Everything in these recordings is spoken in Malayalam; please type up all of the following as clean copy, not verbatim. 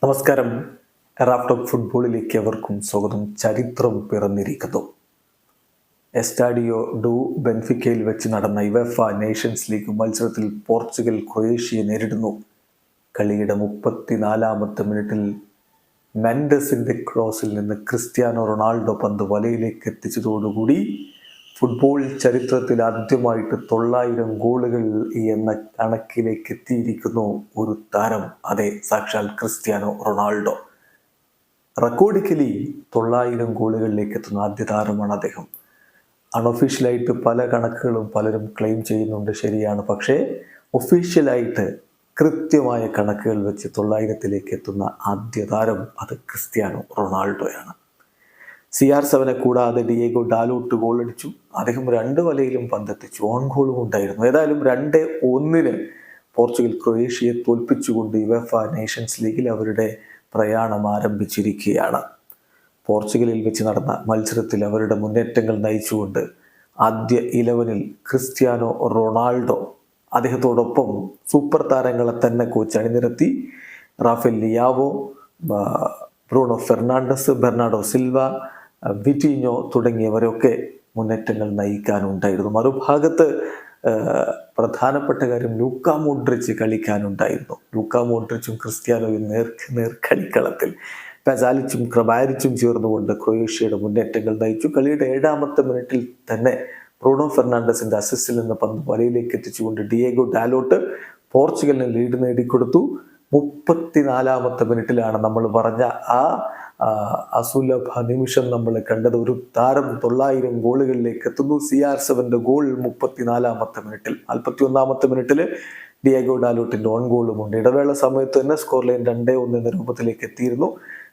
നമസ്കാരം. റാഫ്റ്റോക്ക് ഫുട്ബോളിലേക്ക് അവർക്കും സ്വാഗതം. ചരിത്രം പിറന്നിരിക്കുന്നു. എസ്റ്റാഡിയോ ഡു ബെൻഫിക്കയിൽ വെച്ച് നടന്ന യുവേഫ നേഷൻസ് ലീഗ് മത്സരത്തിൽ പോർച്ചുഗൽ ക്രൊയേഷ്യയെ നേരിടുന്നു. കളിയുടെ 34-ാമത്തെ മിനിറ്റിൽ മെൻഡസിന്റെ ക്രോസിൽ നിന്ന് ക്രിസ്ത്യാനോ റൊണാൾഡോ പന്ത് വലയിലേക്ക് എത്തിച്ചതോടുകൂടി ഫുട്ബോൾ ചരിത്രത്തിൽ ആദ്യമായിട്ട് 900 ഗോളുകൾ എന്ന കണക്കിലേക്ക് എത്തിയിരിക്കുന്നു ഒരു താരം. അതെ, സാക്ഷാൽ ക്രിസ്ത്യാനോ റൊണാൾഡോ. റെക്കോർഡിക്കലി 900 ഗോളുകളിലേക്ക് എത്തുന്ന ആദ്യ താരമാണ് അദ്ദേഹം. അൺഒഫീഷ്യലായിട്ട് പല കണക്കുകളും പലരും ക്ലെയിം ചെയ്യുന്നുണ്ട്, ശരിയാണ്. പക്ഷേ ഒഫീഷ്യലായിട്ട് കൃത്യമായ കണക്കുകൾ വെച്ച് 900-ലേക്ക് എത്തുന്ന ആദ്യ താരം അത് ക്രിസ്ത്യാനോ റൊണാൾഡോയാണ്. CR7 കൂടാതെ ഡിയേഗോ ഡാലോട്ട് ഗോളടിച്ചു. അദ്ദേഹം 2 വലയിലും പന്തെത്തിച്ചു. ഓൺ ഗോളും ഉണ്ടായിരുന്നു. ഏതായാലും 2-1 പോർച്ചുഗൽ ക്രൊയേഷ്യയെ തോൽപ്പിച്ചുകൊണ്ട് യുവേഫ നേഷൻസ് ലീഗിൽ അവരുടെ പ്രയാണം ആരംഭിച്ചിരിക്കുകയാണ്. പോർച്ചുഗലിൽ വെച്ച് നടന്ന മത്സരത്തിൽ അവരുടെ മുന്നേറ്റങ്ങൾ നയിച്ചുകൊണ്ട് ആദ്യ 11-ൽ ക്രിസ്ത്യാനോ റൊണാൾഡോ, അദ്ദേഹത്തോടൊപ്പം സൂപ്പർ താരങ്ങളെ തന്നെ കോച്ച് അണിനിരത്തി. Rafael Leao, Bruno Fernandes, Bernardo Silva, Vitinha തുടങ്ങിയവരൊക്കെ മുന്നേറ്റങ്ങൾ നയിക്കാനുണ്ടായിരുന്നു. മറുഭാഗത്ത് പ്രധാനപ്പെട്ട കാര്യം ലൂക്ക മോഡ്രിച്ച് കളിക്കാനുണ്ടായിരുന്നു. ലൂക്ക മോഡ്രിച്ചും ക്രിസ്ത്യാനോയും നേർ കളിക്കളത്തിൽ പെസാലിച്ചും ക്രബാരിച്ചും ചേർന്നുകൊണ്ട് ക്രൊയേഷ്യയുടെ മുന്നേറ്റങ്ങൾ നയിച്ചു. കളിയുടെ 7-ാമത്തെ മിനിറ്റിൽ തന്നെ ബ്രൂണോ ഫെർണാണ്ടസിന്റെ അസിസ്റ്റിൽ നിന്ന് പന്ത് വലയിലേക്ക് എത്തിച്ചുകൊണ്ട് ഡിയേഗോ ഡാലോട്ട് പോർച്ചുഗലിന് ലീഡ് നേടിക്കൊടുത്തു. 34-ാമത്തെ മിനിറ്റിലാണ് നമ്മൾ പറഞ്ഞ ആ അസുലഭ നിമിഷം നമ്മൾ കണ്ടത്. ഒരു താരം 900 ഗോളുകളിലേക്ക് എത്തുന്നു. CR7 ഗോൾ 34-ാമത്തെ മിനിറ്റിൽ. 41-ാമത്തെ മിനിറ്റിൽ ഡിയേഗോ ഡാലോട്ടിന്റെ ഓൺ ഗോളുമുണ്ട്. ഇടവേള സമയത്ത് തന്നെ സ്കോർ ലൈൻ 2-1 എന്ന രൂപത്തിലേക്ക് എത്തിയിരുന്നു.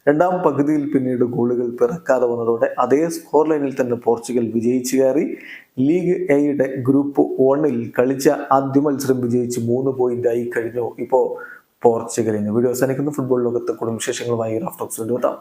രണ്ടാം പകുതിയിൽ പിന്നീട് ഗോളുകൾ പിറക്കാതെ വന്നതോടെ അതേ സ്കോർ ലൈനിൽ തന്നെ പോർച്ചുഗൽ വിജയിച്ചു കയറി. ലീഗ് എയുടെ ഗ്രൂപ്പ് 1-ൽ കളിച്ച ആദ്യ മത്സരം വിജയിച്ച് 3 പോയിന്റായി കഴിഞ്ഞു ഇപ്പോൾ പോർച്ചുഗലിന്. വീഡിയോ അവസാനിക്കുന്ന ഫുട്ബോൾ ലോകത്തെ കൂടുതൽ വിശേഷങ്ങളുമായി റാഫ്റ്റോക്സ് വീണ്ടും എത്താം.